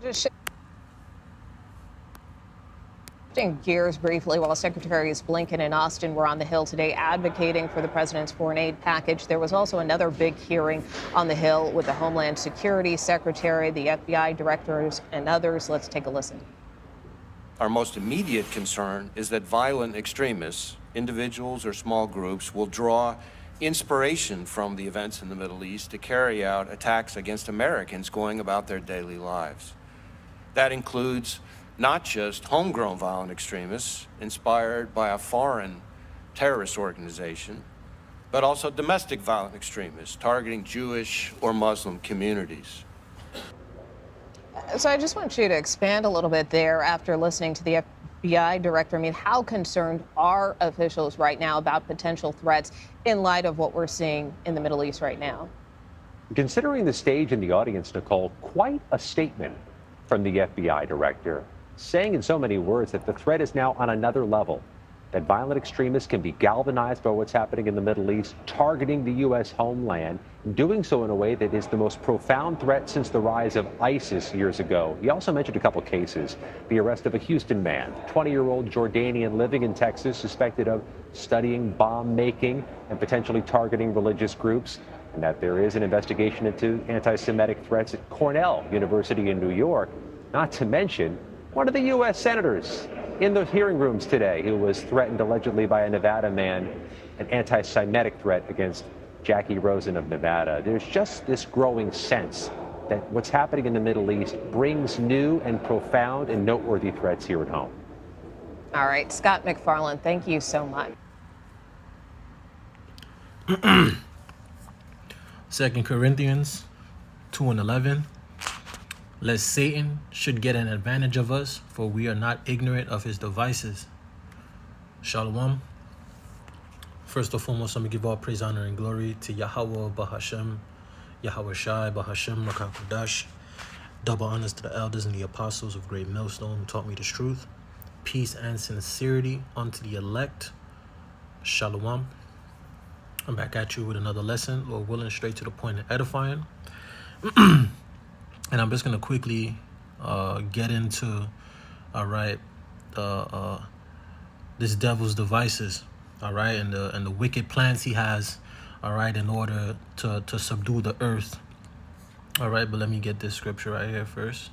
Just shifting gears briefly, while Secretaries Blinken and Austin were on the Hill today advocating for the president's foreign aid package, there was also another big hearing on the Hill with the Homeland Security Secretary, the FBI directors, and others. Let's take a listen. Our most immediate concern is that violent extremists, individuals or small groups, will draw inspiration from the events in the Middle East to carry out attacks against Americans going about their daily lives. That includes not just homegrown violent extremists inspired by a foreign terrorist organization, but also domestic violent extremists targeting Jewish or Muslim communities. So I just want you to expand a little bit there after listening to the FBI director. I mean, how concerned are officials right now about potential threats in light of what we're seeing in the Middle East right now? Considering the stage and the audience, Nicole, quite a statement from the FBI director, saying in so many words that the threat is now on another level, that violent extremists can be galvanized by what's happening in the Middle East, targeting the U.S. homeland, and doing so in a way that is the most profound threat since the rise of ISIS years ago. He also mentioned a couple cases: the arrest of a Houston man, 20-year-old Jordanian living in Texas, suspected of studying bomb making and potentially targeting religious groups, and that there is an investigation into anti-Semitic threats at Cornell University in New York, not to mention one of the U.S. senators in the hearing rooms today who was threatened allegedly by a Nevada man, an anti-Semitic threat against Jackie Rosen of Nevada. There's just this growing sense that what's happening in the Middle East brings new and profound and noteworthy threats here at home. All right, Scott MacFarlane, thank you so much. 2 Corinthians 2:11. Lest Satan should get an advantage of us, for we are not ignorant of his devices. Shalom. First and foremost, I'm going to give all praise, honor, and glory to Yahweh Bahashem, Yahweh Shai Bahashem Rakakudash. Double honors to the elders and the apostles of Great Millstone who taught me this truth. Peace and sincerity unto the elect. Shalom. I'm back at you with another lesson, Lord willing, straight to the point and edifying. And I'm just going to quickly get into, all right, this devil's devices, all right, and the wicked plans he has, all right, in order to subdue the earth. All right, but let me get this scripture right here first.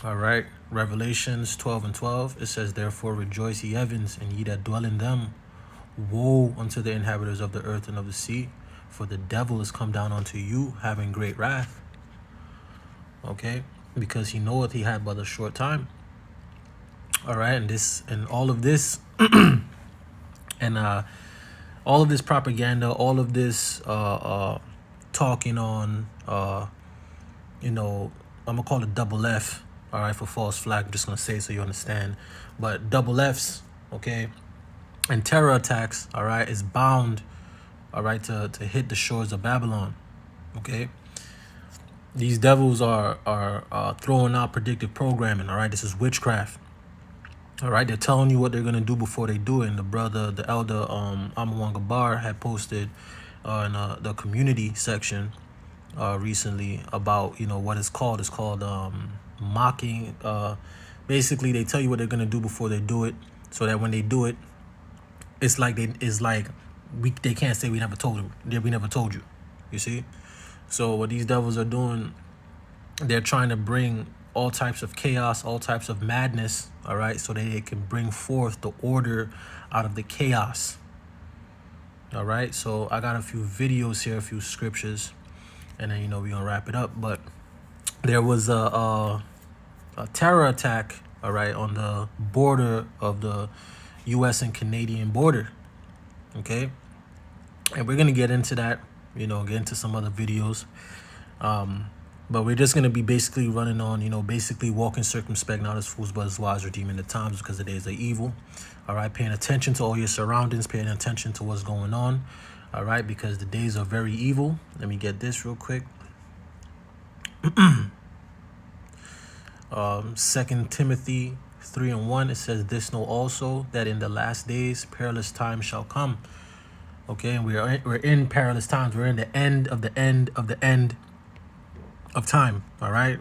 All right, Revelations 12:12. It says, "Therefore rejoice, ye heavens, and ye that dwell in them. Woe unto the inhabitants of the earth and of the sea, for the devil is come down unto you, having great wrath." Okay, because he knoweth he had but a short time. All right, and all of this, and all of this propaganda, all of this talking on, I'm gonna call it double F. All right, for false flag. I'm just gonna say it so you understand. But double F's, okay, and terror attacks, all right, is bound, all right, to hit the shores of Babylon. Okay, these devils are throwing out predictive programming. All right, this is witchcraft. All right, they're telling you what they're gonna do before they do it. And the elder Amawanga Bar had posted in the community section recently about what it's called. It's called mocking. Basically, they tell you what they're gonna do before they do it, so that when they do it, it's like they can't say we never told you. We never told you. You see? So what these devils are doing, they're trying to bring all types of chaos, all types of madness, all right, so that they can bring forth the order out of the chaos. All right, so I got a few videos here, a few scriptures, and then we're gonna wrap it up. But there was a terror attack, all right, on the border of the U.S. and Canadian border. Okay, and we're gonna get into that, get into some other videos, but we're just gonna be basically running on, basically walking circumspect, not as fools but as wise, redeeming the times, because the days are evil. All right, paying attention to all your surroundings, paying attention to what's going on. All right, because the days are very evil. Let me get this real quick. 2 Timothy 3:1, it says, "This know also, that in the last days perilous times shall come." Okay, and we're in perilous times. We're in the end of the end of the end. of time, all right,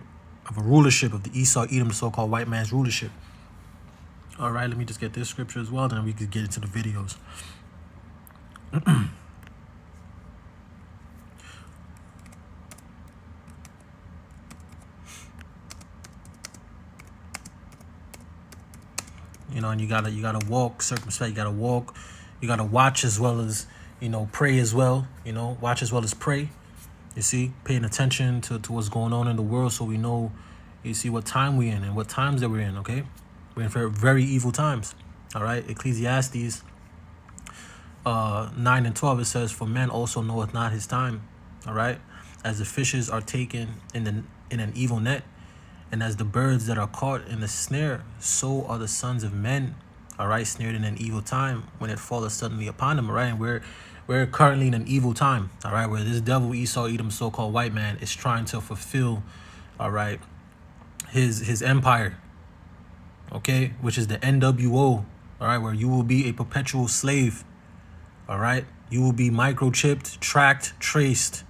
of a rulership of the Esau, Edom, the so-called white man's rulership. All right, let me just get this scripture as well, then we could get into the videos. You know, and you gotta walk circumspect. You gotta walk. You gotta watch as well as, you know, pray as well. You know, watch as well as pray. You see, paying attention to what's going on in the world, so we know, you see, what time we're in and what times that we're in. Okay, we're in very, very evil times. All right, Ecclesiastes 9 and 12, it says, "For man also knoweth not his time." All right, as the fishes are taken in an evil net, and as the birds that are caught in the snare, so are the sons of men, all right, snared in an evil time when it falleth suddenly upon them. All right, and we're currently in an evil time, all right, where this devil Esau, Edom, so-called white man, is trying to fulfill, all right, his empire, okay, which is the NWO, all right, where you will be a perpetual slave, all right, you will be microchipped, tracked, traced.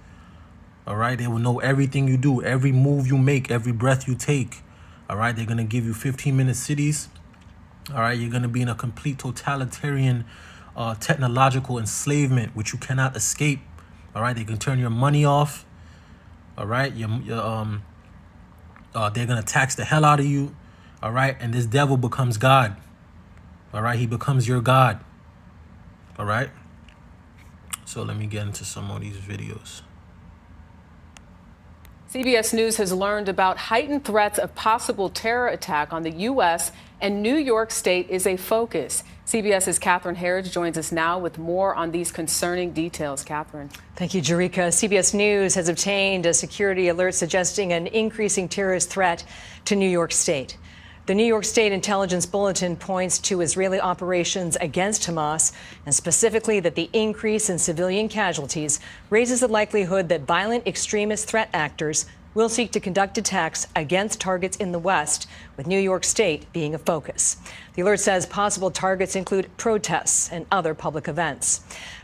All right, they will know everything you do, every move you make, every breath you take. All right, they're going to give you 15-minute cities. All right, you're going to be in a complete totalitarian technological enslavement, which you cannot escape. All right, they can turn your money off. All right, they're going to tax the hell out of you. All right, and this devil becomes God. All right, he becomes your God. All right, so let me get into some of these videos. CBS News has learned about heightened threats of possible terror attack on the U.S., and New York State is a focus. CBS's Catherine Herridge joins us now with more on these concerning details. Catherine. Thank you, Jerika. CBS News has obtained a security alert suggesting an increasing terrorist threat to New York State. The New York State Intelligence Bulletin points to Israeli operations against Hamas, and specifically that the increase in civilian casualties raises the likelihood that violent extremist threat actors will seek to conduct attacks against targets in the West, with New York State being a focus. The alert says possible targets include protests and other public events.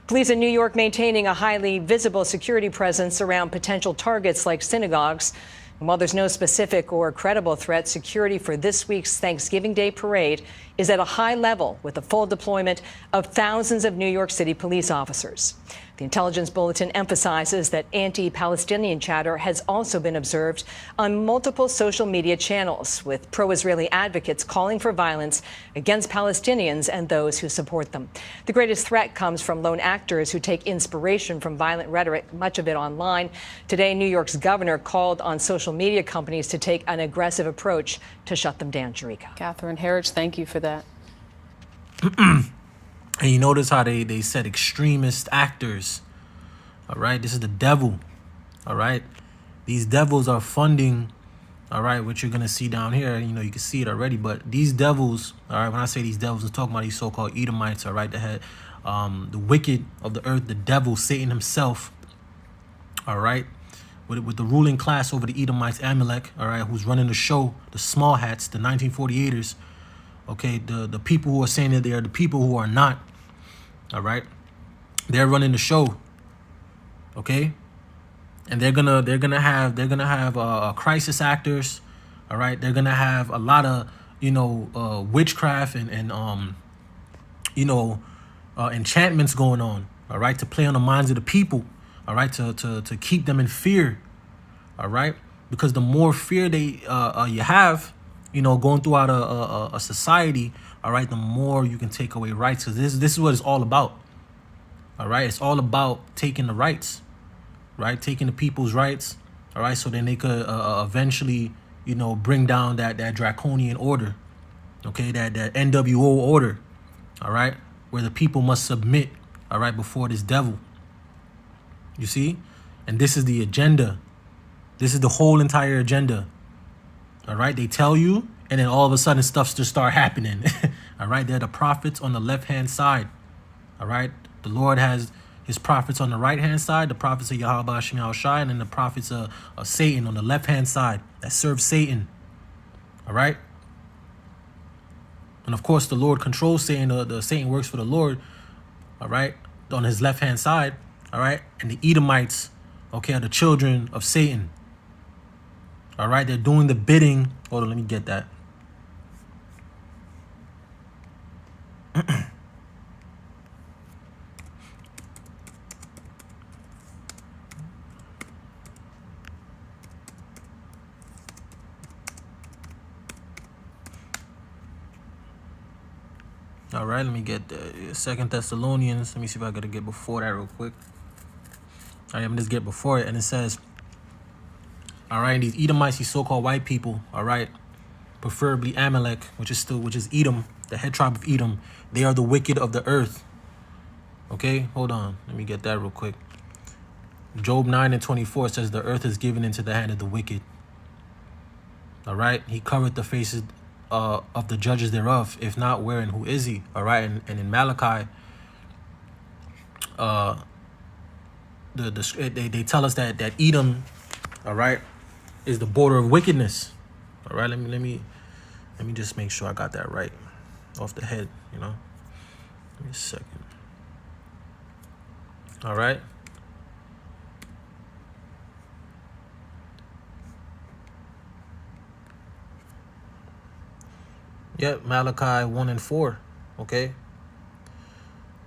Police in New York maintaining a highly visible security presence around potential targets like synagogues. And while there's no specific or credible threat, security for this week's Thanksgiving Day parade is at a high level with the full deployment of thousands of New York City police officers. The intelligence bulletin emphasizes that anti-Palestinian chatter has also been observed on multiple social media channels, with pro-Israeli advocates calling for violence against Palestinians and those who support them. The greatest threat comes from lone actors who take inspiration from violent rhetoric, much of it online. Today, New York's governor called on social media companies to take an aggressive approach to shut them down. Jerika. Catherine Herridge, thank you for that. And you notice how they said extremist actors. All right, this is the devil. All right, these devils are funding. All right, what you're gonna see down here, you know, you can see it already. But these devils, all right, when I say these devils, I'm talking about these so-called Edomites. All right, that had the wicked of the earth, the devil, Satan himself. All right, with the ruling class over the Edomites, Amalek. All right, who's running the show, the small hats, the 1948ers. Okay, the people who are saying that they are the people who are not. All right, they're running the show. Okay, and they're gonna have crisis actors. All right, they're gonna have a lot of witchcraft and enchantments going on. All right, to play on the minds of the people. All right, to keep them in fear. All right, because the more fear you have, going throughout a society, all right, the more you can take away rights. Because this is what it's all about. All right, it's all about taking the rights, right? Taking the people's rights, all right, so then they could eventually, bring down that draconian order, okay, that NWO order, all right, where the people must submit, all right, before this devil. You see? And this is the agenda. This is the whole entire agenda. All right, they tell you, and then all of a sudden stuff just start happening. All right, they're the prophets on the left-hand side. All right, the Lord has his prophets on the right-hand side, the prophets of Yahweh Hashem Yahushai, and then the prophets of Satan on the left-hand side that serve Satan. All right, and of course the Lord controls Satan. The Satan works for the Lord. All right, on his left-hand side. All right, and the Edomites, okay, are the children of Satan. All right, they're doing the bidding. Hold on, let me get that. All right, let me get the 2 Thessalonians. Let me see if I gotta get before that real quick. All right, I'm gonna just get before it, and it says, all right, these Edomites, these so-called white people, all right, preferably Amalek, which is Edom, the head tribe of Edom. They are the wicked of the earth. Okay, hold on, let me get that real quick. Job 9:24 says the earth is given into the hand of the wicked. All right, he covered the faces of the judges thereof. If not, where and who is he? All right, and in Malachi, they tell us that Edom, all right, is the border of wickedness. All right, let me just make sure I got that right off the head, you know. Give me a second. All right. Yep, Malachi 1:4. Okay.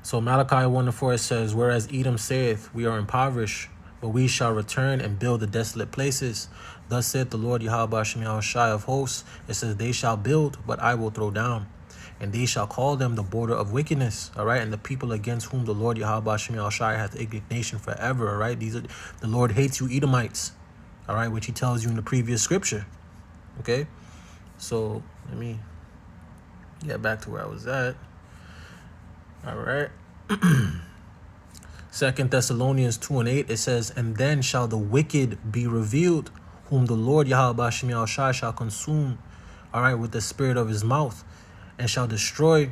So Malachi 1:4, it says, whereas Edom saith, we are impoverished, but we shall return and build the desolate places. Thus saith the Lord Yahweh Shem Yahushai of hosts. It says, they shall build, but I will throw down. And they shall call them the border of wickedness. All right. And the people against whom the Lord Yahweh Shem Yahushai hath indignation forever. All right. These are, the Lord hates you Edomites. All right. Which he tells you in the previous scripture. Okay. So let me get back to where I was at. All right. 2 Thessalonians 2:8, it says, and then shall the wicked be revealed, whom the Lord Yahweh Shem Yahushai shall consume, all right, with the spirit of his mouth, and shall destroy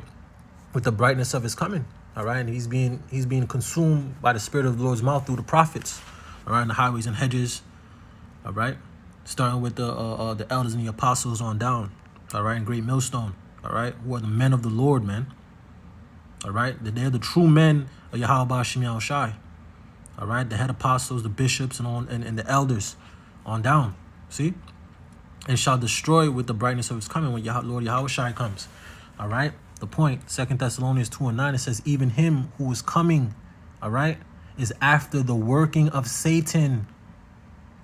with the brightness of his coming. All right. And he's being consumed by the spirit of the Lord's mouth through the prophets, all right, in the highways and hedges. All right. Starting with the elders and the apostles on down. All right. And great millstone. All right, who are the men of the Lord, man. All right, they're the true men of Yahweh Shem Yahushai. All right, the head apostles, the bishops, and the elders on down. See? And shall destroy with the brightness of his coming when Lord Yahushai comes. All right, the point, 2 Thessalonians 2:9, it says, even him who is coming, all right, is after the working of Satan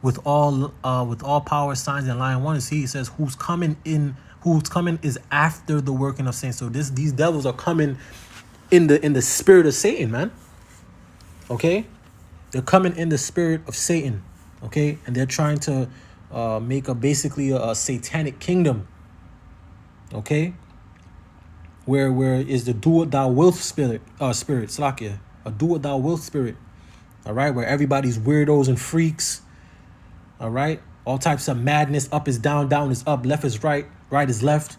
with all power, signs, and lying wonders. He says, who's coming is after the working of Satan. So these devils are coming in the spirit of Satan, man. Okay, they're coming in the spirit of Satan. Okay, and they're trying to make basically a satanic kingdom. Okay, where is the do what thou wilt spirit, Slakia, a do what thou wilt spirit. All right, where everybody's weirdos and freaks. All right, all types of madness. Up is down, down is up, left is right, right is left.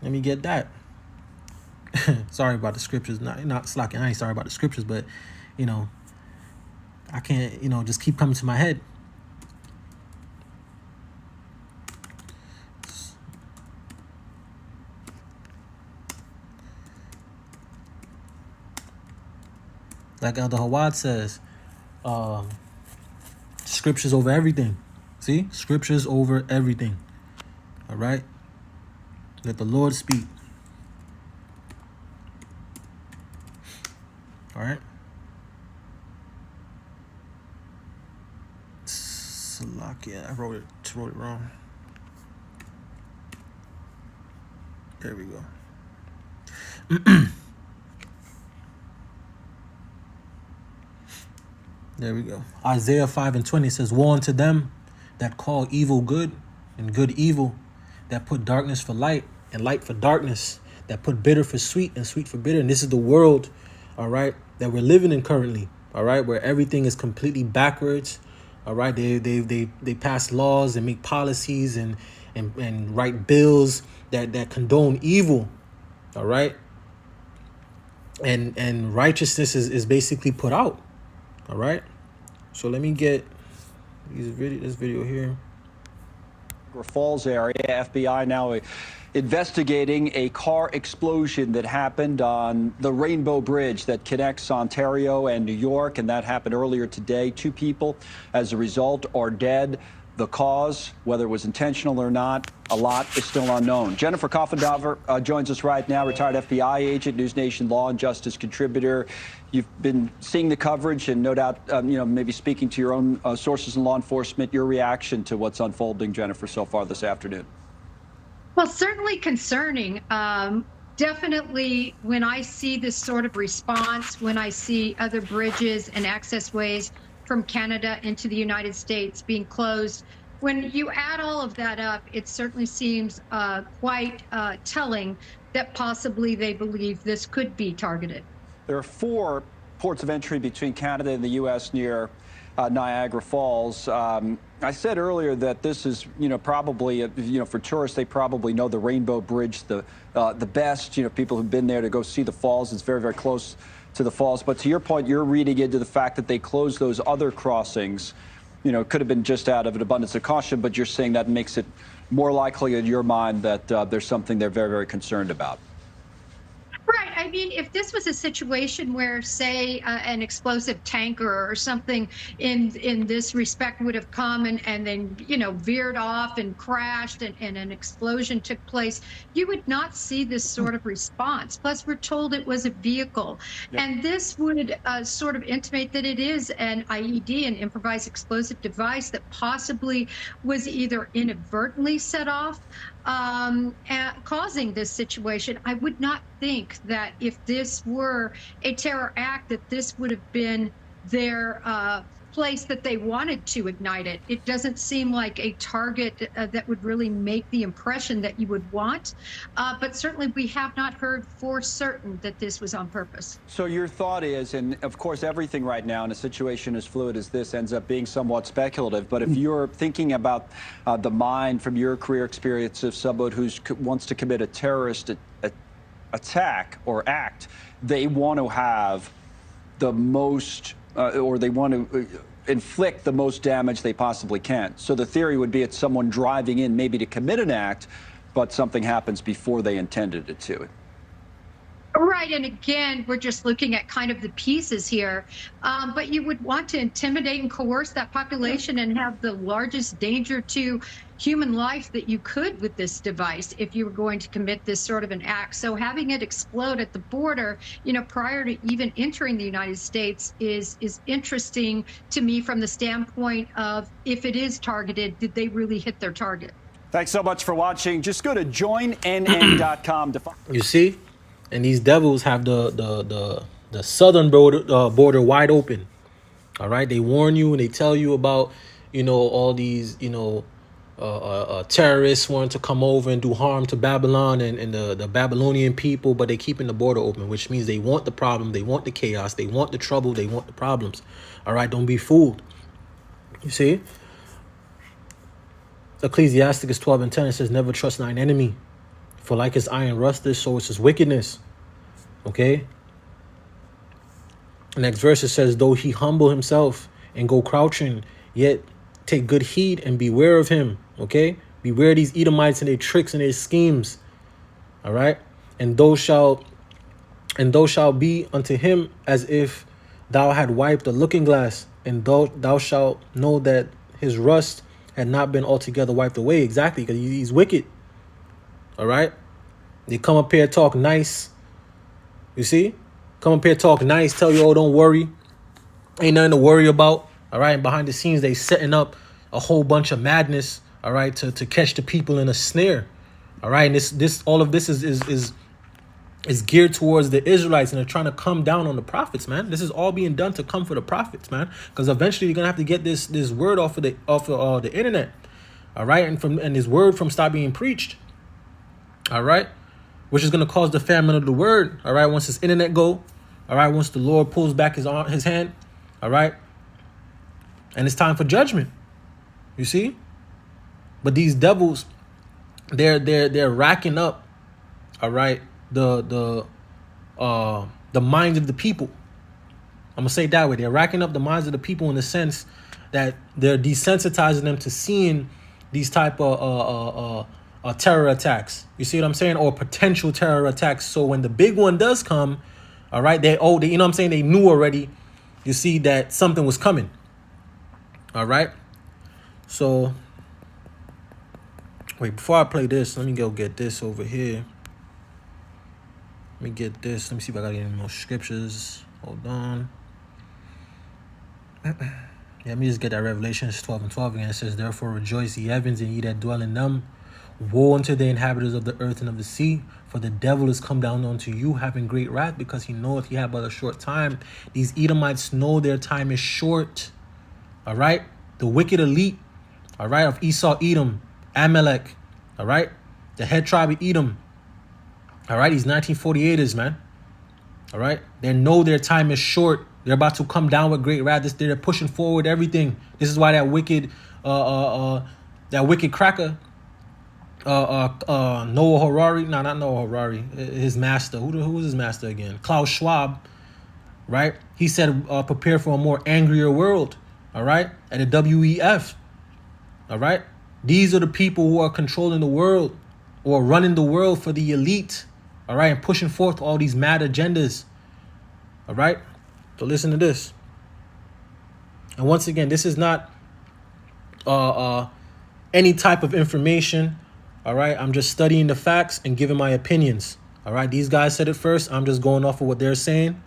Let me get that. Sorry about the scriptures. Not slacking. I ain't sorry about the scriptures, but you know, I can't, just keep coming to my head. Like Elder Hawad says, scriptures over everything. See? Scriptures over everything. All right? Let the Lord speak. All right? Salakia. I wrote it wrong. There we go. There we go. Isaiah 5:20 says, woe unto them that call evil good and good evil, that put darkness for light and light for darkness, that put bitter for sweet and sweet for bitter. And this is the world, all right, that we're living in currently, all right, where everything is completely backwards. All right, they pass laws and make policies and write bills that condone evil. All right. And righteousness is basically put out. All right. So let me get this video here. Falls area, FBI now investigating a car explosion that happened on the Rainbow Bridge that connects Ontario and New York, and that happened earlier today. 2 people, as a result, are dead. The cause, whether it was intentional or not, a lot is still unknown. Jennifer Coffendover joins us right now, retired FBI agent, News Nation law and justice contributor. You've been seeing the coverage and no doubt, maybe speaking to your own sources in law enforcement. Your reaction to what's unfolding, Jennifer, so far this afternoon? Well, certainly concerning. Definitely when I see this sort of response, when I see other bridges and access ways from Canada into the United States being closed, when you add all of that up, it certainly seems quite telling that possibly they believe this could be targeted. There are 4 ports of entry between Canada and the U.S. near Niagara Falls. I said earlier that this is, probably, for tourists, they probably know the Rainbow Bridge the best. People who've been there to go see the falls. It's very, very close to the falls. But to your point, you're reading into the fact that they closed those other crossings. It could have been just out of an abundance of caution, but you're saying that makes it more likely in your mind that there's something they're very, very concerned about. Right. I mean, if this was a situation where, say, an explosive tanker or something in this respect would have come and then, veered off and crashed and an explosion took place, you would not see this sort of response. Plus, we're told it was a vehicle. Yep. And this would sort of intimate that it is an IED, an improvised explosive device that possibly was either inadvertently set off, causing this situation. I would not think that if this were a terror act, that this would have been their place that they wanted to ignite it. It doesn't seem like a target that would really make the impression that you would want. But certainly we have not heard for certain that this was on purpose. So your thought is, and of course everything right now in a situation as fluid as this ends up being somewhat speculative, but if you're thinking about the mind from your career experience of someone who wants to commit a terrorist attack or act, they want to have the most or they want to inflict the most damage they possibly can. So the theory would be it's someone driving in maybe to commit an act, but something happens before they intended it to. Right, and again, we're just looking at kind of the pieces here, but you would want to intimidate and coerce that population and have the largest danger to human life that you could with this device if you were going to commit this sort of an act. So having it explode at the border, prior to even entering the United States is interesting to me from the standpoint of, if it is targeted, did they really hit their target? Thanks so much for watching. Just go to joinnn.com to find. You see? And these devils have the southern border wide open. All right, they warn you and they tell you about all these terrorists wanting to come over and do harm to Babylon and the Babylonian people, but they keeping the border open, which means they want the problem, they want the chaos, they want the trouble, they want the problems. All right, don't be fooled. You see, Ecclesiasticus 12:10, it says, "Never trust thine enemy. For like his iron rusteth, so is his wickedness." Okay. Next verse, it says, "Though he humble himself and go crouching, yet take good heed and beware of him." Okay. Beware these Edomites and their tricks and their schemes. All right. And those shall be unto him as if thou had wiped a looking glass, and thou shalt know that his rust had not been altogether wiped away. Exactly, because he's wicked. All right. They come up here, talk nice. You see? Come up here, talk nice, tell you, oh, don't worry. Ain't nothing to worry about. All right. And behind the scenes, they setting up a whole bunch of madness. All right. To catch the people in a snare. All right. And all of this is geared towards the Israelites, and they're trying to come down on the prophets, man. This is all being done to come for the prophets, man. Because eventually you're going to have to get this word off of the internet. All right. And this word from stop being preached. All right. Which is going to cause the famine of the word. All right. Once this internet go. All right. Once the Lord pulls back his hand. All right. And it's time for judgment. You see? But these devils, they're racking up. All right. The minds of the people. I'm going to say it that way. They're racking up the minds of the people in the sense that they're desensitizing them to seeing these type of terror attacks. You see what I'm saying? Or potential terror attacks. So when the big one does come, all right, they you know what I'm saying? They knew already, you see, that something was coming. All right. So Wait, before I play this, let me go get this over here. Let me get this. Let me see if I got any more scriptures. Hold on. Yeah, let me just get that Revelations 12:12 again. It says, therefore rejoice, ye heavens, and ye that dwell in them. Woe unto the inhabitants of the earth and of the sea, for the devil is come down unto you, having great wrath, because he knoweth he have but a short time. These Edomites know their time is short. All right? The wicked elite, all right, of Esau, Edom, Amalek, all right? The head tribe of Edom, all right? These 1948ers, man, all right? They know their time is short. They're about to come down with great wrath. They're pushing forward everything. This is why that wicked cracker, Noah Harari, no, not Noah Harari, his master. Who was his master again? Klaus Schwab, right? He said, prepare for a more angrier world, all right? At the WEF, all right? These are the people who are controlling the world or running the world for the elite, all right? And pushing forth all these mad agendas, all right? So listen to this. And once again, this is not any type of information. All right. I'm just studying the facts and giving my opinions. All right. These guys said it first. I'm just going off of what they're saying.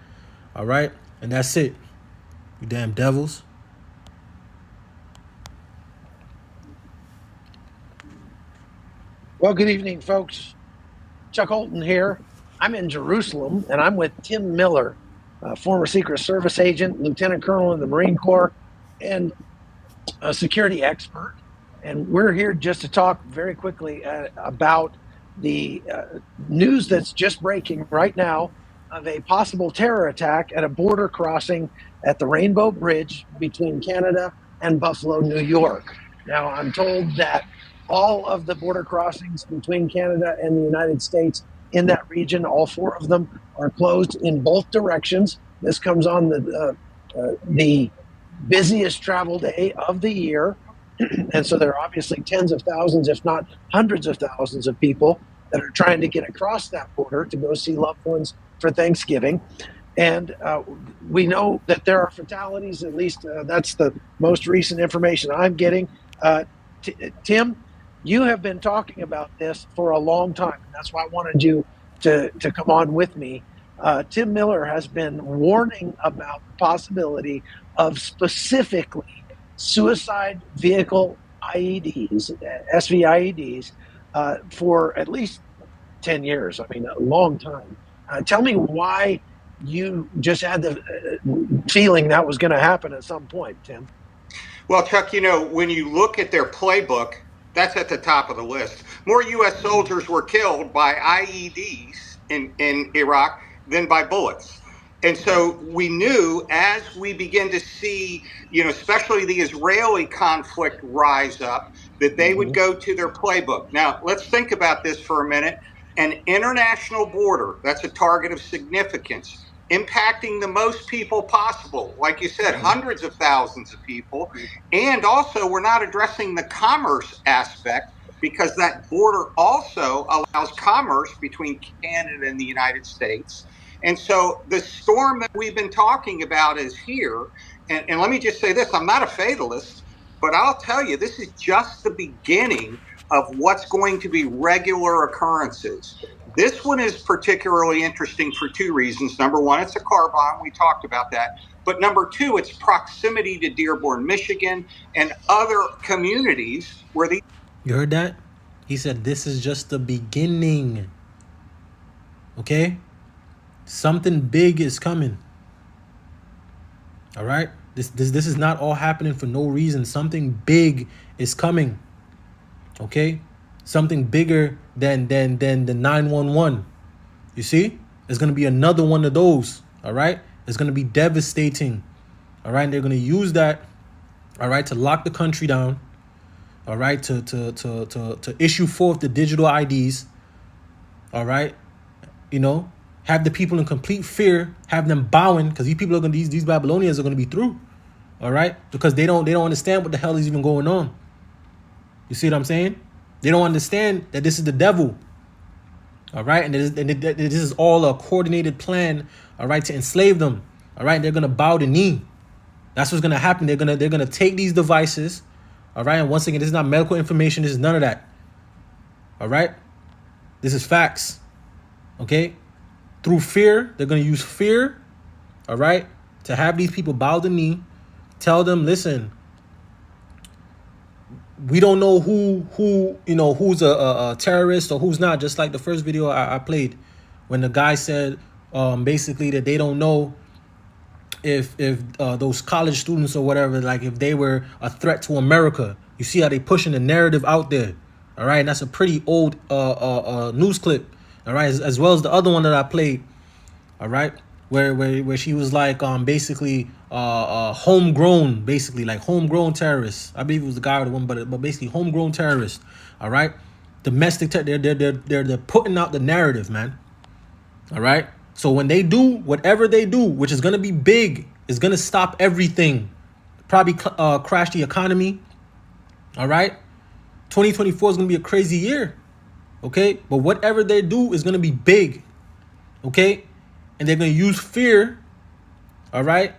All right. And that's it. You damn devils. Well, good evening, folks. Chuck Holton here. I'm in Jerusalem, and I'm with Tim Miller, former Secret Service agent, Lieutenant Colonel in the Marine Corps, and a security expert. And we're here just to talk very quickly about the news that's just breaking right now of a possible terror attack at a border crossing at the Rainbow Bridge between Canada and Buffalo, New York. Now, I'm told that all of the border crossings between Canada and the United States in that region, all 4 of them, are closed in both directions. This comes on the busiest travel day of the year. And so there are obviously tens of thousands, if not hundreds of thousands of people that are trying to get across that border to go see loved ones for Thanksgiving. And we know that there are fatalities, at least that's the most recent information I'm getting. Tim, you have been talking about this for a long time. And that's why I wanted you to come on with me. Tim Miller has been warning about the possibility of specifically suicide vehicle IEDs, SVIEDs, for at least 10 years. I mean, a long time. Tell me why you just had the feeling that was going to happen at some point, Tim. Well, Chuck, you know, when you look at their playbook, that's at the top of the list. More U.S. soldiers were killed by IEDs in Iraq than by bullets. And so we knew as we begin to see, you know, especially the Israeli conflict rise up, that they would go to their playbook. Now, let's think about this for a minute. An international border, that's a target of significance, impacting the most people possible. Like you said, hundreds of thousands of people. And also, we're not addressing the commerce aspect, because that border also allows commerce between Canada and the United States. And so the storm that we've been talking about is here. And let me just say this, I'm not a fatalist, but I'll tell you, this is just the beginning of what's going to be regular occurrences. This one is particularly interesting for 2 reasons. Number one, it's a car bomb. We talked about that. But number 2, its proximity to Dearborn, Michigan, and other communities where the... You heard that? He said, this is just the beginning. Okay? Something big is coming. All right? This is not all happening for no reason. Something big is coming. Okay? Something bigger than the 911. You see? It's going to be another one of those. All right? It's going to be devastating. All right? And they're going to use that, all right, to lock the country down. All right? To issue forth the digital IDs. All right? You know, have the people in complete fear, have them bowing, because these people are going to, these Babylonians are going to be through. All right? Because they don't understand what the hell is even going on. You see what I'm saying? They don't understand that this is the devil. All right? And this is all a coordinated plan, all right, to enslave them. All right? They're going to bow the knee. That's what's going to happen. They're going to take these devices. All right? And once again, this is not medical information. This is none of that. All right? This is facts. Okay? Through fear, they're going to use fear, all right, to have these people bow the knee, tell them, listen, we don't know who's a terrorist or who's not, just like the first video I played when the guy said basically that they don't know if those college students or whatever, like if they were a threat to America. You see how they pushing the narrative out there, all right? And that's a pretty old news clip, all right, as well as the other one that I played, all right, where she was like basically homegrown, basically like homegrown terrorists. I believe it was the guy or the woman, but basically homegrown terrorists, all right? Domestic they're putting out the narrative, man. All right? So when they do whatever they do, which is going to be big, is going to stop everything. Probably crash the economy. All right? 2024 is going to be a crazy year. Okay? But whatever they do is going to be big. Okay? And they're going to use fear, all right,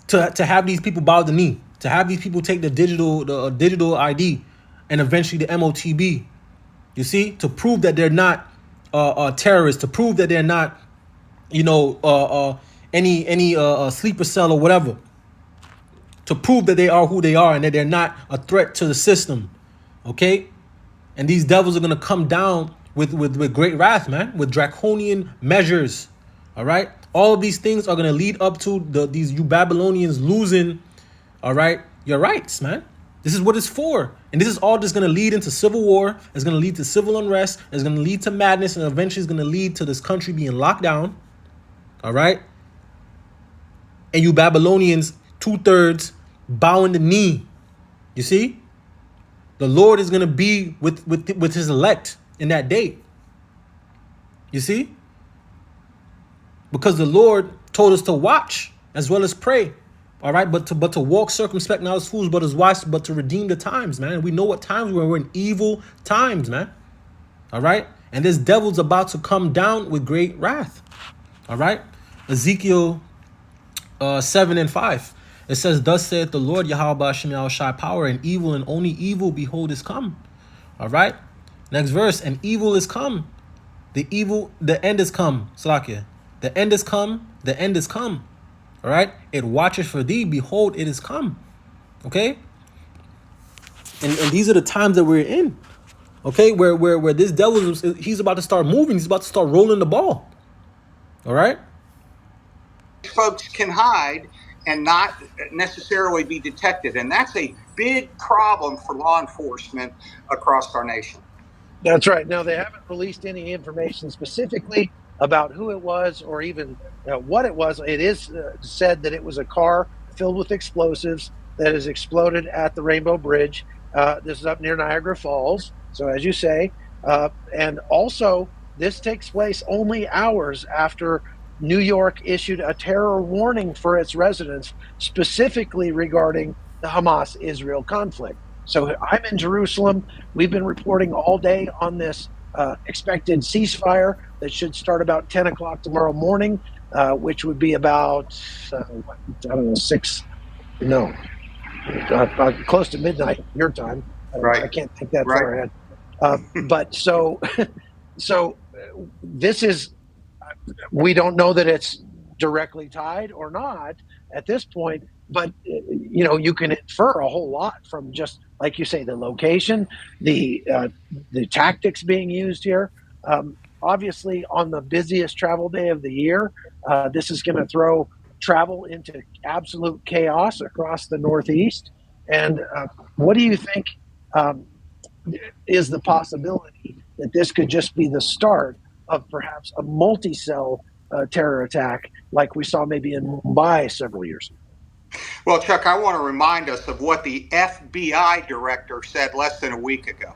to have these people bow the knee, to have these people take the digital ID and eventually the MOTB. You see? To prove that they're not terrorists, to prove that they're not, any sleeper cell or whatever, to prove that they are who they are and that they're not a threat to the system, okay? And these devils are gonna come down with great wrath, man, with draconian measures, all right? All of these things are gonna lead up to you Babylonians losing, all right, your rights, man. This is what it's for. And this is all just going to lead into civil war. It's going to lead to civil unrest. It's going to lead to madness. And eventually it's going to lead to this country being locked down. All right. And you Babylonians, 2/3 bowing the knee. You see? The Lord is going to be with his elect in that day. You see? Because the Lord told us to watch as well as pray. All right, but to walk circumspect, not as fools, but as wise, but to redeem the times, man. We know what times we're in evil times, man. All right, and this devil's about to come down with great wrath. All right, Ezekiel 7:5. It says, "Thus saith the Lord Yahweh Hashem Yahushai, power and evil, and only evil, behold, is come." All right, next verse, and evil is come. The end is come. Salakia. The end is come. The end is come. All right, it watches for thee. Behold, it is come. Okay, and these are the times that we're in. Okay, where this devil he's about to start moving. He's about to start rolling the ball. All right, folks can hide and not necessarily be detected, and that's a big problem for law enforcement across our nation. That's right. Now, they haven't released any information specifically about who it was or even what it was. It is said that it was a car filled with explosives that has exploded at the Rainbow Bridge. This is up near Niagara Falls. So as you say, and also this takes place only hours after New York issued a terror warning for its residents, specifically regarding the Hamas-Israel conflict. So I'm in Jerusalem. We've been reporting all day on this expected ceasefire that should start about 10 o'clock tomorrow morning, which would be about, close to midnight your time. Right. I can't think that far ahead. But so this is, we don't know that it's directly tied or not at this point, but you can infer a whole lot from just, like you say, the location, the tactics being used here. Obviously, on the busiest travel day of the year, this is going to throw travel into absolute chaos across the Northeast. And what do you think is the possibility that this could just be the start of perhaps a multi-cell terror attack like we saw maybe in Mumbai several years ago? Well, Chuck, I want to remind us of what the FBI director said less than a week ago,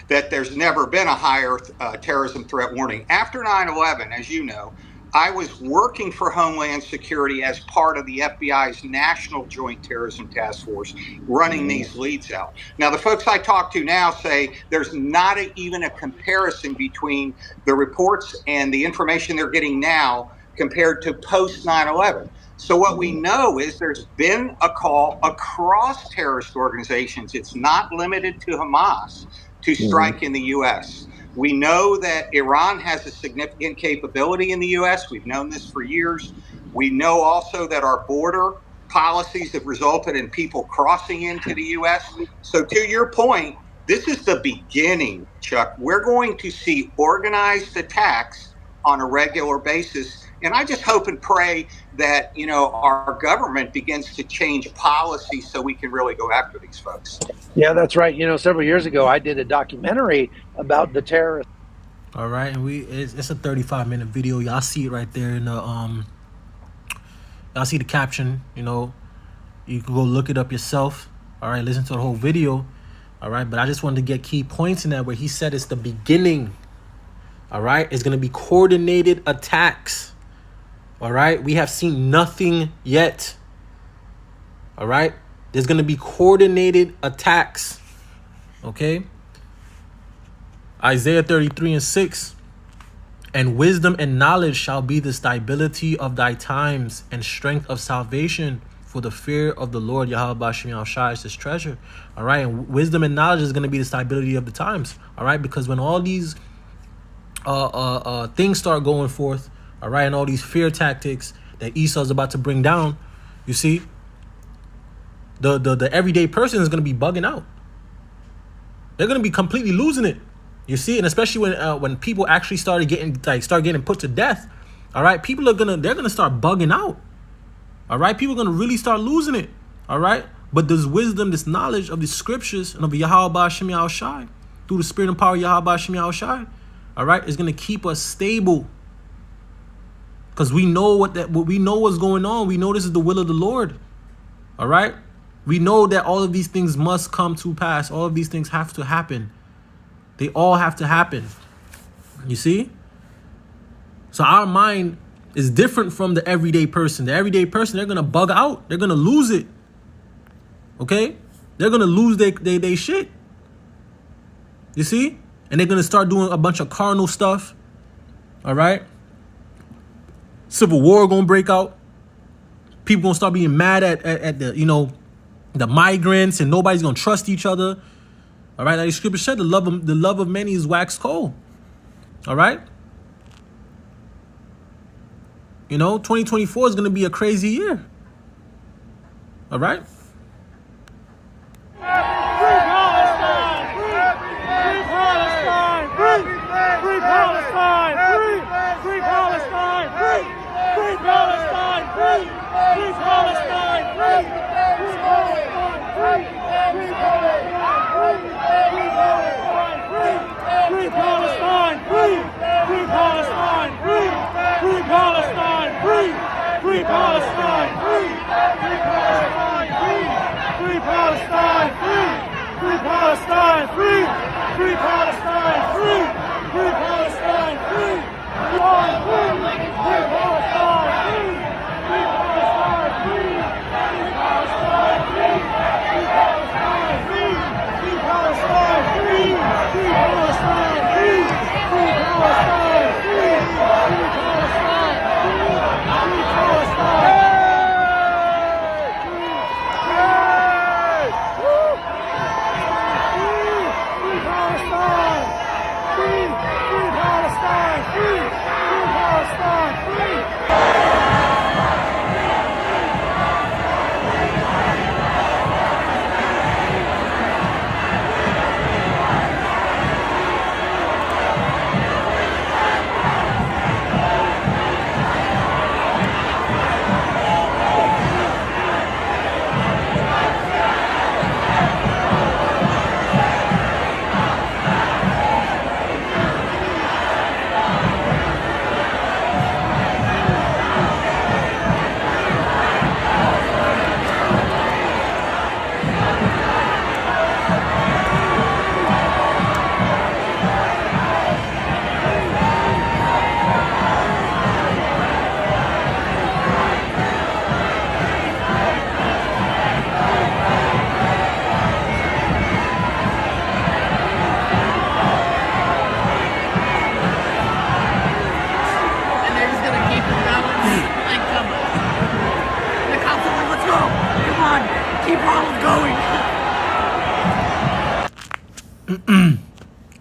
that there's never been a higher terrorism threat warning. After 9/11, as you know, I was working for Homeland Security as part of the FBI's National Joint Terrorism Task Force, running these leads out. Now, the folks I talk to now say there's not even a comparison between the reports and the information they're getting now compared to post 9/11. So what we know is there's been a call across terrorist organizations. It's not limited to Hamas to strike in the U.S. We know that Iran has a significant capability in the U.S. We've known this for years. We know also that our border policies have resulted in people crossing into the U.S. So to your point, this is the beginning, Chuck. We're going to see organized attacks on a regular basis. And I just hope and pray that, our government begins to change policy so we can really go after these folks. Yeah, that's right. Several years ago, I did a documentary about the terrorists. All right, and it's a 35-minute video. Y'all see it right there in the y'all see the caption. You can go look it up yourself. All right, listen to the whole video. All right, but I just wanted to get key points in that where he said it's the beginning. All right, it's gonna be coordinated attacks. All right, we have seen nothing yet. All right, there's gonna be coordinated attacks. Okay. Isaiah 33:6, and wisdom and knowledge shall be the stability of thy times, and strength of salvation, for the fear of the Lord Yahweh Shem Yahushua is his treasure. All right, and wisdom and knowledge is going to be the stability of the times. All right, because when all these things start going forth, all right, and all these fear tactics that Esau's about to bring down, you see, the everyday person is going to be bugging out. They're going to be completely losing it. You see, and especially when people actually start getting put to death, all right, they're gonna start bugging out. All right, people are gonna really start losing it. All right, but this wisdom, this knowledge of the scriptures and of Yahweh Shem Yahushua through the spirit and power of Yahweh Shem Yahushua, all right, is gonna keep us stable. Because we know we know what's going on. We know this is the will of the Lord. All right, we know that all of these things must come to pass. All of these things have to happen. They all have to happen. You see? So our mind is different from the everyday person. The everyday person, they're going to bug out. They're going to lose it. Okay? They're going to lose their shit. You see? And they're going to start doing a bunch of carnal stuff. All right? Civil war going to break out. People going to start being mad at the, the migrants, and nobody's going to trust each other. All right, like the scripture said, the love of many is waxed cold. All right. 2024 is going to be a crazy year. All right.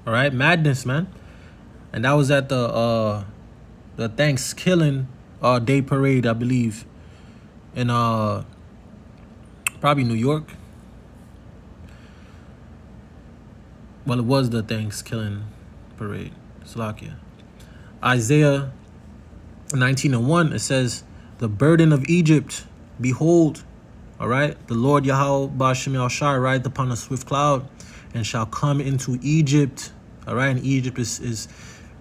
All right, madness, man. And that was at the Thanksgiving Day parade, I believe, in probably New York. Well, it was the Thanksgiving parade. Slovakia. Isaiah 19:1, it says, the burden of Egypt, behold, all right, the Lord Yahweh Ba'ashem shall ride upon a swift cloud and shall come into Egypt. All right, and Egypt is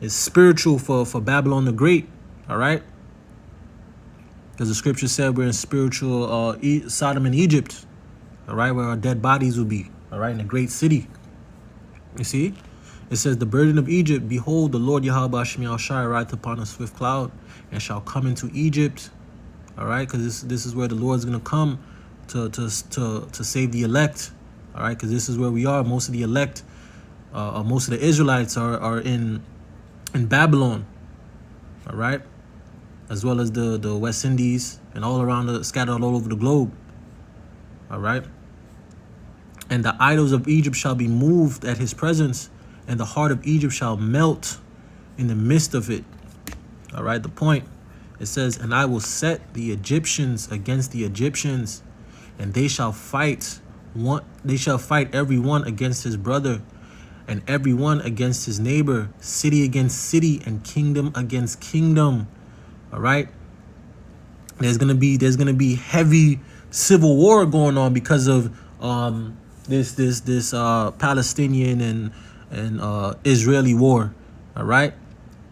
spiritual for Babylon the Great. All right, because the scripture said we're in spiritual Sodom and Egypt. All right, where our dead bodies will be. All right, in a great city. You see, it says the burden of Egypt, behold, the Lord Yahweh Ba'ashem shall ride upon a swift cloud and shall come into Egypt. All right, because this is where the Lord's gonna come to save the elect. All right, because this is where we are. Most of the elect, most of the Israelites are in Babylon. All right, as well as the West Indies and all around, scattered all over the globe. All right, and the idols of Egypt shall be moved at his presence, and the heart of Egypt shall melt in the midst of it. All right, the point. It says, and I will set the Egyptians against the Egyptians, and they shall fight every one against his brother, and every one against his neighbor, city against city, and kingdom against kingdom. All right. There's gonna be heavy civil war going on because of this Palestinian and Israeli war. All right.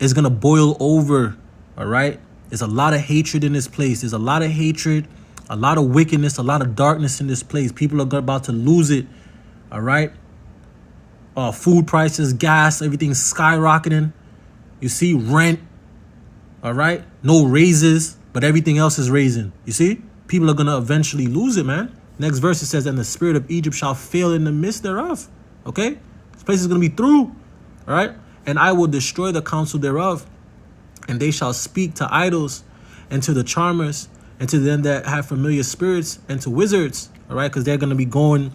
It's gonna boil over. All right. There's a lot of hatred in this place. There's a lot of hatred, a lot of wickedness, a lot of darkness in this place. People are about to lose it. All right. Food prices, gas, everything's skyrocketing. You see, rent. All right. No raises, but everything else is raising. You see, people are going to eventually lose it, man. Next verse, it says, and the spirit of Egypt shall fail in the midst thereof. Okay. This place is going to be through. All right. And I will destroy the counsel thereof. And they shall speak to idols and to the charmers and to them that have familiar spirits and to wizards. All right. Because they're going to be going,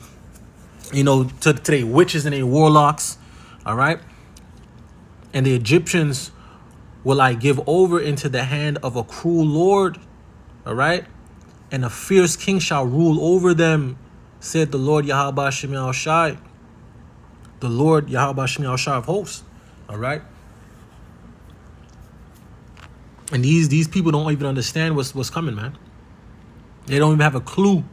to their witches and their warlocks. All right. And the Egyptians will I give over into the hand of a cruel Lord. All right. And a fierce king shall rule over them, said the Lord Yahweh Ba'ashem Shai. The Lord Yahweh Ba'ashem Shai of hosts. All right. And these people don't even understand what's coming, man. They don't even have a clue.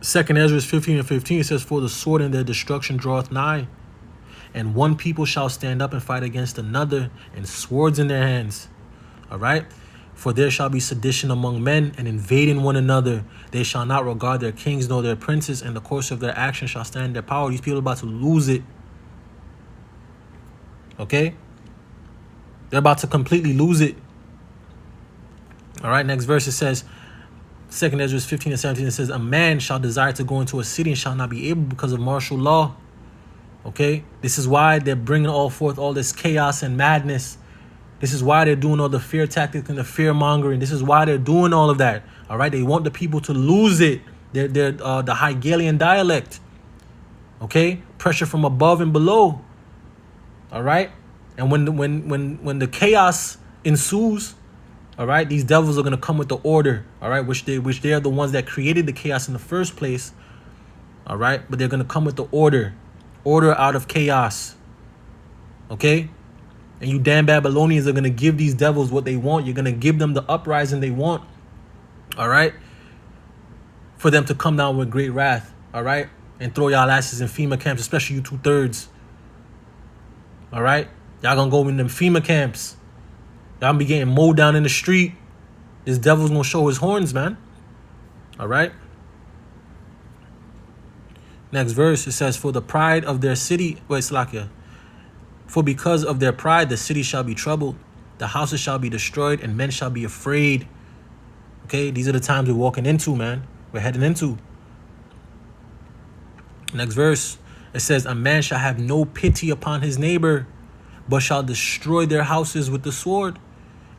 2nd Ezra 15:15, it says, for the sword and their destruction draweth nigh. And one people shall stand up and fight against another, and swords in their hands. All right. For there shall be sedition among men, and invading one another. They shall not regard their kings nor their princes, and the course of their action shall stand their power. These people are about to lose it. Okay. They're about to completely lose it. All right, next verse, it says, 2nd Ezra 15:17, it says, a man shall desire to go into a city and shall not be able because of martial law. Okay, this is why they're bringing forth all this chaos and madness. This is why they're doing all the fear tactics and the fear mongering. This is why they're doing all of that. All right, they want the people to lose it. They're the Hegelian dialect. Okay, pressure from above and below. All right. And when the chaos ensues, all right, these devils are gonna come with the order, all right, which they are the ones that created the chaos in the first place, all right, but they're gonna come with the order out of chaos, okay, and you damn Babylonians are gonna give these devils what they want. You're gonna give them the uprising they want, all right, for them to come down with great wrath, all right, and throw y'all asses in FEMA camps, especially you 2/3, all right. Y'all gonna go in them FEMA camps. Y'all be getting mowed down in the street. This devil's gonna show his horns, man. All right. Next verse, it says, for the pride of their city, Slakia. For because of their pride, the city shall be troubled. The houses shall be destroyed, and men shall be afraid. Okay, these are the times we're walking into, man. We're heading into. Next verse, it says, a man shall have no pity upon his neighbor, but shall destroy their houses with the sword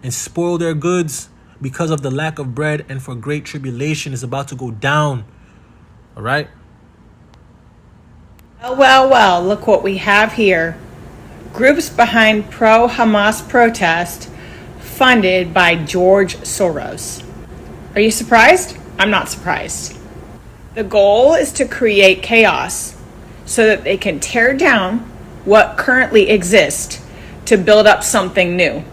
and spoil their goods because of the lack of bread, and for great tribulation is about to go down. All right. Well, look what we have here. Groups behind pro-Hamas protest funded by George Soros. Are you surprised? I'm not surprised. The goal is to create chaos so that they can tear down what currently exists to build up something new.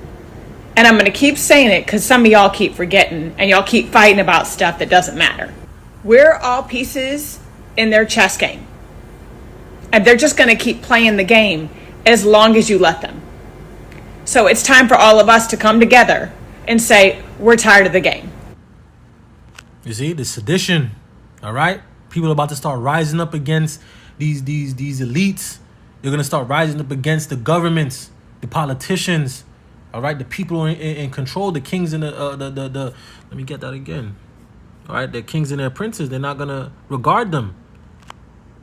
And I'm going to keep saying it because some of y'all keep forgetting and y'all keep fighting about stuff that doesn't matter. We're all pieces in their chess game. And they're just going to keep playing the game as long as you let them. So it's time for all of us to come together and say, we're tired of the game. You see, the sedition, all right? People are about to start rising up against these elites. They're going to start rising up against the governments, the politicians, all right? The people in control, the kings and the let me get that again. All right, the kings and their princes, they're not going to regard them.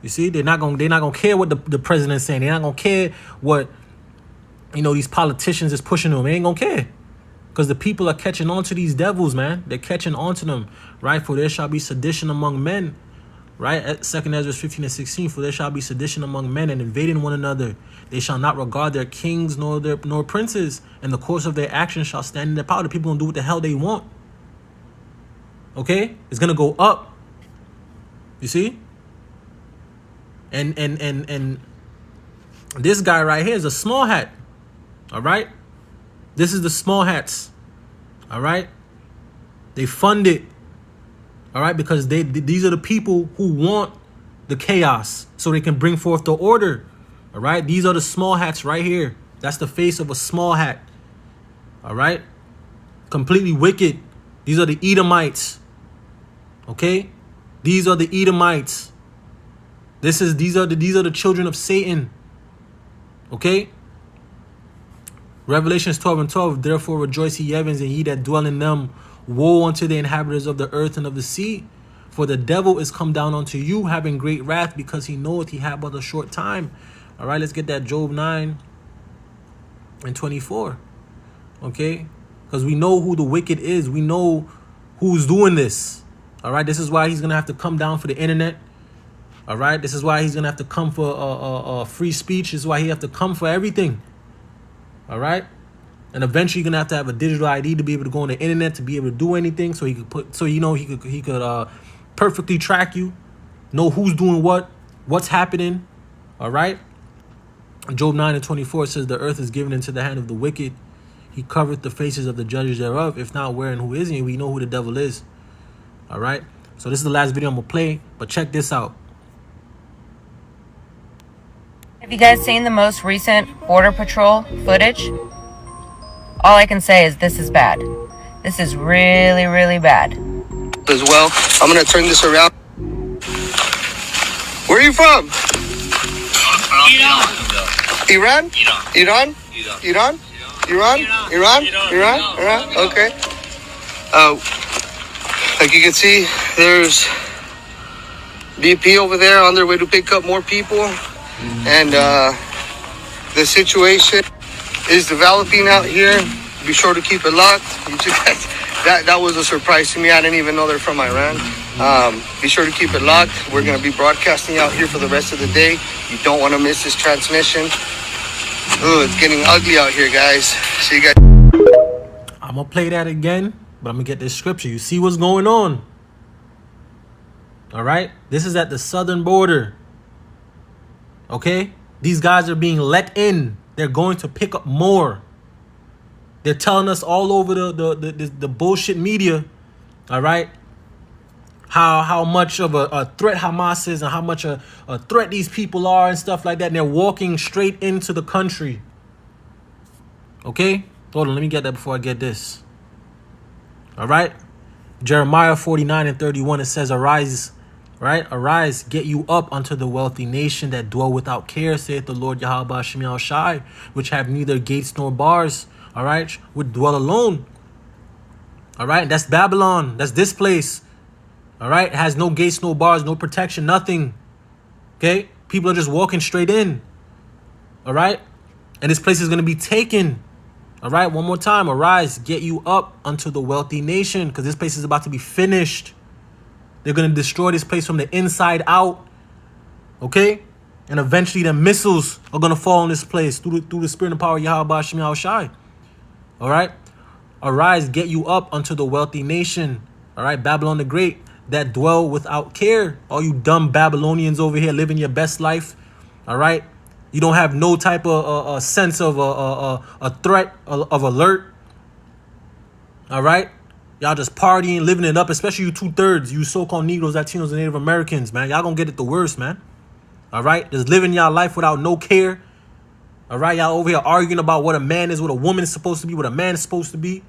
You see, they're not gonna care what the president's saying. They're not gonna care what, you know, these politicians is pushing them. They ain't gonna care, because the people are catching on to these devils, man. They're catching on to them, right? For there shall be sedition among men, right? At 2 Ezra 15 and 16, for there shall be sedition among men and invading one another. They shall not regard their kings nor princes, and the course of their actions shall stand in their power. The people gonna do what the hell they want. Okay, it's gonna go up. You see. And this guy right here is a small hat. All right. This is the small hats. All right. They fund it. All right. Because these are the people who want the chaos so they can bring forth the order. All right. These are the small hats right here. That's the face of a small hat. All right. Completely wicked. These are the Edomites. Okay. These are the Edomites. These are the children of Satan. Okay? Revelations 12 and 12. Therefore rejoice, ye heavens, and ye that dwell in them. Woe unto the inhabitants of the earth and of the sea. For the devil is come down unto you, having great wrath, because he knoweth he hath but a short time. All right, let's get that Job 9 and 24. Okay? Because we know who the wicked is. We know who's doing this. All right? This is why he's going to have to come down for the internet. All right, this is why he's gonna have to come for free speech. This is why he have to come for everything. All right, and eventually you're gonna have a digital ID to be able to go on the internet to be able to do anything. So he could perfectly track you, know who's doing what's happening. All right. Job 9 and 24 says, "The earth is given into the hand of the wicked. He covereth the faces of the judges thereof. If not, where and who is he? We know who the devil is." All right. So this is the last video I'm gonna play, but check this out. Have you guys seen the most recent Border Patrol footage? All I can say is this is bad. This is really, really bad. As well, I'm gonna turn this around. Where are you from? Iran? Iran? Iran? Iran? Iran? Iran? Okay. Like you can see, there's BP over there on their way to pick up more people. And the situation is developing out here. Be sure to keep it locked. That was a surprise to me. I didn't even know they're from Iran. Be sure to keep it locked. We're going to be broadcasting out here for the rest of the day. You don't want to miss this transmission. Ooh, it's getting ugly out here, guys. See you guys. I'm going to play that again, but I'm going to get this scripture. You see what's going on. All right. This is at the southern border. Okay, these guys are being let in. They're going to pick up more. They're telling us all over the bullshit media, all right, how much of a threat Hamas is and how much a threat these people are and stuff like that. And they're walking straight into the country. Okay, hold on, let me get that before I get this. All right, Jeremiah 49 and 31, it says, "Arise." Right? "Arise, get you up unto the wealthy nation that dwell without care, saith the Lord Yahweh Shem Shai, which have neither gates nor bars." All right? "Would dwell alone." All right? That's Babylon. That's this place. All right? It has no gates, no bars, no protection, nothing. Okay? People are just walking straight in. All right? And this place is going to be taken. All right? One more time. "Arise, get you up unto the wealthy nation," because this place is about to be finished. They're going to destroy this place from the inside out. Okay? And eventually the missiles are going to fall in this place through the spirit and power of Yahweh Hashem Yahushai. All right? Arise, get you up unto the wealthy nation. All right? Babylon the Great that dwell without care. All you dumb Babylonians over here living your best life. All right? You don't have no type of a sense of a threat of alert. All right? Y'all just partying, living it up, especially you 2/3, you so-called Negroes, Latinos, and Native Americans, man. Y'all gonna get it the worst, man. All right? Just living y'all life without no care. All right? Y'all over here arguing about what a man is, what a woman is supposed to be, what a man is supposed to be.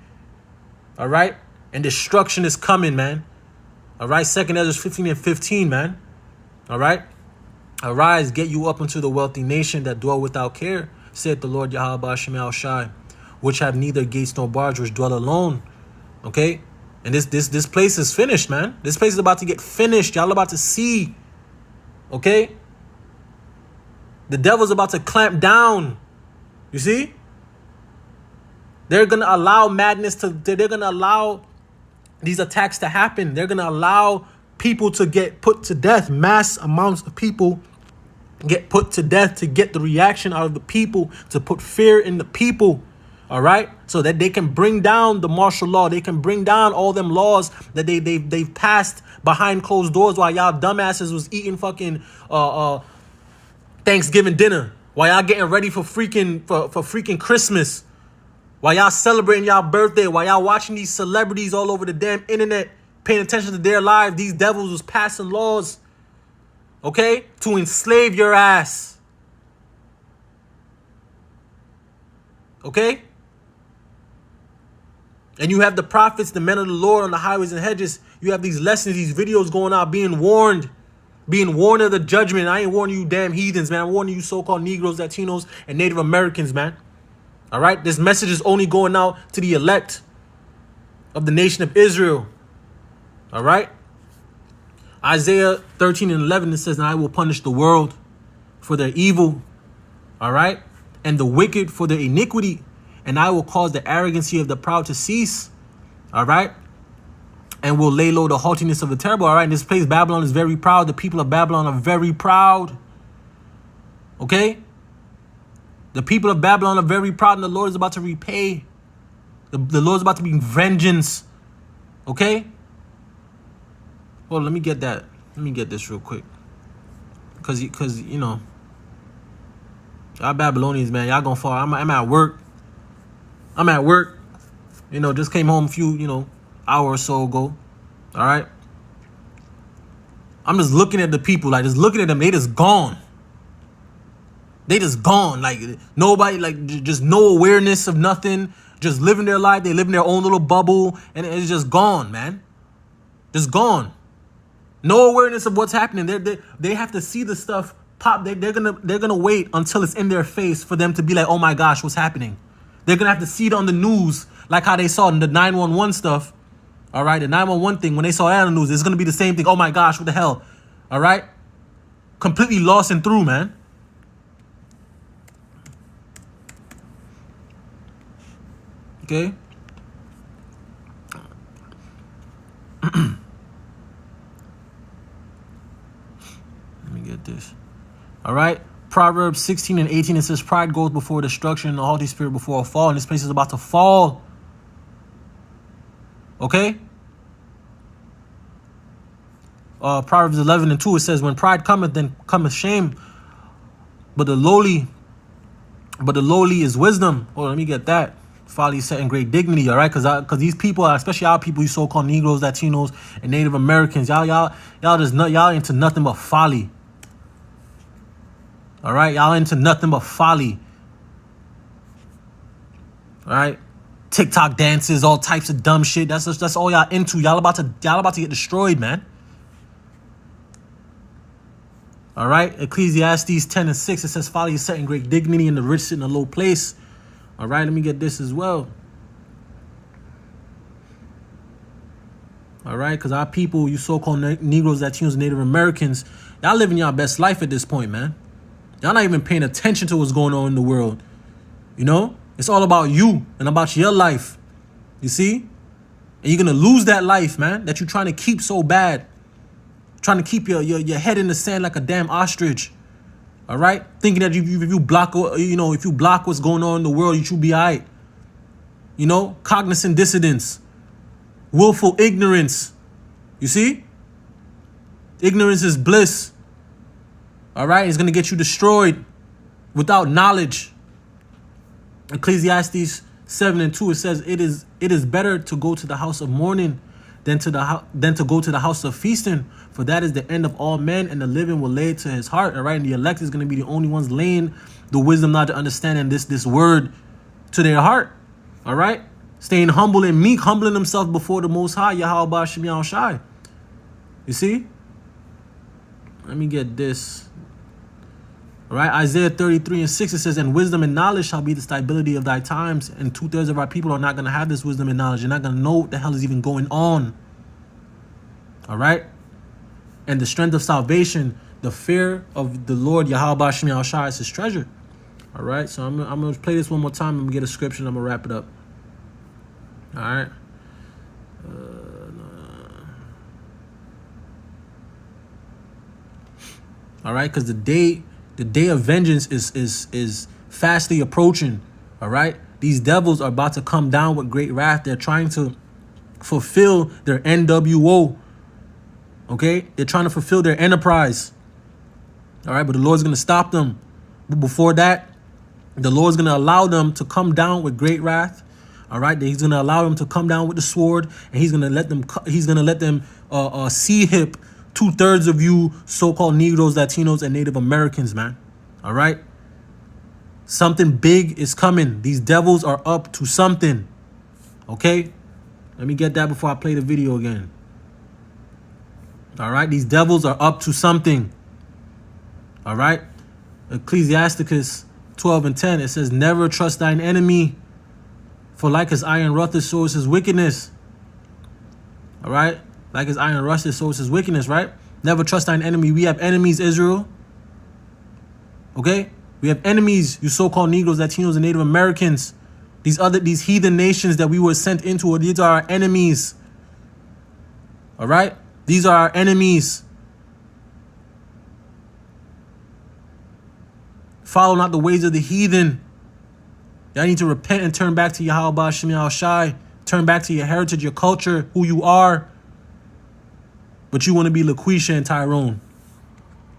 All right? And destruction is coming, man. All right? 2nd Ezra 15 and 15, man. All right? Arise, get you up unto the wealthy nation that dwell without care, saith the Lord Yahweh Hashem Yahushai, which have neither gates nor bars, which dwell alone. Okay? And this place is finished, man. This place is about to get finished. Y'all about to see. Okay? The devil's about to clamp down. You see? They're going to allow madness they're going to allow these attacks to happen. They're going to allow people to get put to death. Mass amounts of people get put to death to get the reaction out of the people, to put fear in the people. All right, so that they can bring down the martial law. They can bring down all them laws that they've passed behind closed doors while y'all dumbasses was eating fucking Thanksgiving dinner, while y'all getting ready for freaking Christmas, while y'all celebrating y'all birthday, while y'all watching these celebrities all over the damn internet, paying attention to their lives. These devils was passing laws, okay, to enslave your ass. Okay? And you have the prophets, the men of the Lord on the highways and hedges. You have these lessons, these videos going out, being warned of the judgment. I ain't warning you damn heathens, man. I'm warning you so-called Negroes, Latinos, and Native Americans, man. All right? This message is only going out to the elect of the nation of Israel. All right? Isaiah 13 and 11, it says, and I will punish the world for their evil. All right? And the wicked for their iniquity. And I will cause the arrogancy of the proud to cease. All right? And will lay low the haughtiness of the terrible. All right? In this place, Babylon is very proud. The people of Babylon are very proud. Okay? The people of Babylon are very proud, and the Lord is about to repay. The Lord is about to bring vengeance. Okay? Well, let me get that. Let me get this real quick. Because you know, y'all Babylonians, man, y'all gonna fall. I'm at work. You know, just came home a few, hour or so ago. All right. I'm just looking at the people, like just looking at them. They just gone. Like nobody, like just no awareness of nothing. Just living their life. They live in their own little bubble, and it's just gone, man. Just gone. No awareness of what's happening. They have to see the stuff pop. They're gonna wait until it's in their face for them to be like, oh my gosh, what's happening? They're gonna have to see it on the news, like how they saw in the 911 stuff. All right, the 911 thing, when they saw that on the news, it's gonna be the same thing. Oh my gosh, what the hell? All right, completely lost and through, man. Okay. Let me get this. All right. Proverbs 16 and 18, it says, pride goes before destruction and the haughty spirit before a fall. And this place is about to fall. Okay? Proverbs 11 and 2, it says, when pride cometh, then cometh shame. But the lowly is wisdom. Oh, let me get that. Folly is set in great dignity, all right? Because these people, especially our people, you so-called Negroes, Latinos, and Native Americans, y'all into nothing but folly. All right, y'all into nothing but folly. All right, TikTok dances, all types of dumb shit. That's all y'all into. Y'all about to get destroyed, man. All right, Ecclesiastes 10 and 6, it says, folly is set in great dignity, and the rich sit in a low place. All right, let me get this as well. All right, because our people, you so-called Negroes, Latinos, and Native Americans, y'all living y'all best life at this point, man. Y'all not even paying attention to what's going on in the world. You know? It's all about you and about your life. You see? And you're going to lose that life, man, that you're trying to keep so bad. Trying to keep your head in the sand like a damn ostrich. All right, thinking that if you block, if you block what's going on in the world, you should be all right. You know, cognizant dissidence, willful ignorance. You see, ignorance is bliss. All right, it's gonna get you destroyed without knowledge. Ecclesiastes 7:2, it says, it is better to go to the house of mourning than to go to the house of feasting, for that is the end of all men, and the living will lay it to his heart. All right, and the elect is going to be the only ones laying the wisdom not to understand and this word to their heart. All right, staying humble and meek, humbling himself before the Most High, Yahweh Ba'ashem Yahushai. You see? Let me get this. All right, Isaiah 33:6, it says, and wisdom and knowledge shall be the stability of thy times. And 2/3 of our people are not going to have this wisdom and knowledge. They're not going to know what the hell is even going on. All right. And the strength of salvation, the fear of the Lord, Yahweh Ba'ashem Yahushai, is his treasure. All right. So I'm going to play this one more time. I'm going to get a scripture and I'm going to wrap it up. All right. All right. Because the day of vengeance is fastly approaching. All right, these devils are about to come down with great wrath. They're trying to fulfill their NWO. Okay, they're trying to fulfill their enterprise. All right, but the Lord's going to stop them. But before that, the Lord's going to allow them to come down with great wrath. All right, he's going to allow them to come down with the sword, and he's going to let them sea hip 2/3 of you so-called Negroes, Latinos, and Native Americans, man. All right? Something big is coming. These devils are up to something. Okay? Let me get that before I play the video again. All right? These devils are up to something. All right? Ecclesiasticus 12:10, it says, never trust thine enemy, for like as iron rusteth, so is his wickedness. All right? Like as iron rusteth, so is his wickedness, right? Never trust thine enemy. We have enemies, Israel. Okay? We have enemies, you so-called Negroes, Latinos, and Native Americans. These heathen nations that we were sent into, these are our enemies. All right? These are our enemies. Follow not the ways of the heathen. Y'all need to repent and turn back to Yahweh Ba'ashem Yahushai. Turn back to your heritage, your culture, who you are. But you want to be LaQuisha and Tyrone.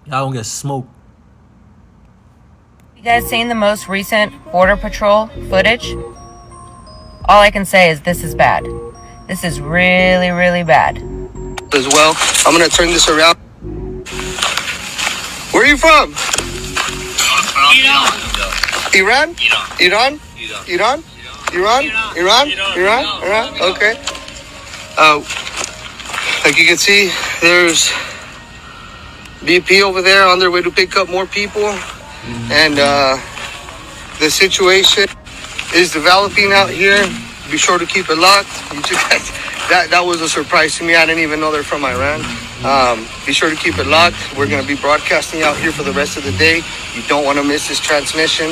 Y'all don't get smoked. You guys seen the most recent Border Patrol footage? All I can say is this is bad. This is really, really bad. As well, I'm gonna turn this around. Where are you from? Iran? Iran? Iran? Iran? Okay. Like you can see, there's BP over there on their way to pick up more people. And the situation is developing out here. Be sure to keep it locked. That was a surprise to me. I didn't even know they're from Iran. Be sure to keep it locked. We're going to be broadcasting out here for the rest of the day. You don't want to miss this transmission.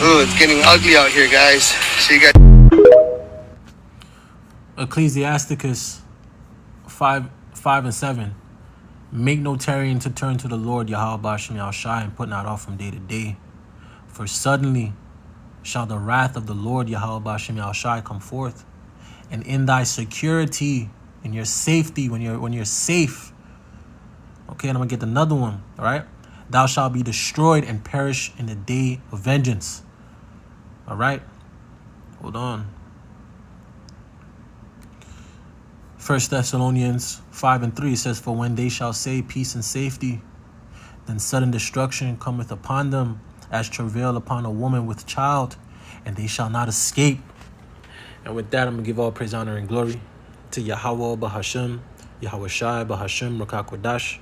Ooh, it's getting ugly out here, guys. See you guys. Ecclesiasticus 5:5-7. Make no tarrying to turn to the Lord Yahweh Ba'ashem Yahushai, and put not off from day to day. For suddenly shall the wrath of the Lord Yahweh Ba'ashem Yahushai come forth. And in thy security, in your safety, when you're safe. Okay, and I'm gonna get another one. All right, thou shalt be destroyed and perish in the day of vengeance. All right, hold on. 1 Thessalonians 5:3 says, for when they shall say peace and safety, then sudden destruction cometh upon them, as travail upon a woman with child, and they shall not escape. And with that, I'm going to give all praise, honor, and glory to Yahweh Ba'ashem, Yahweh Shai Ba'ashem, Rakakwadash.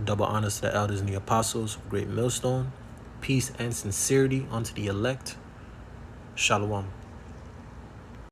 Double honors to the elders and the apostles of Great Millstone. Peace and sincerity unto the elect. Shalom.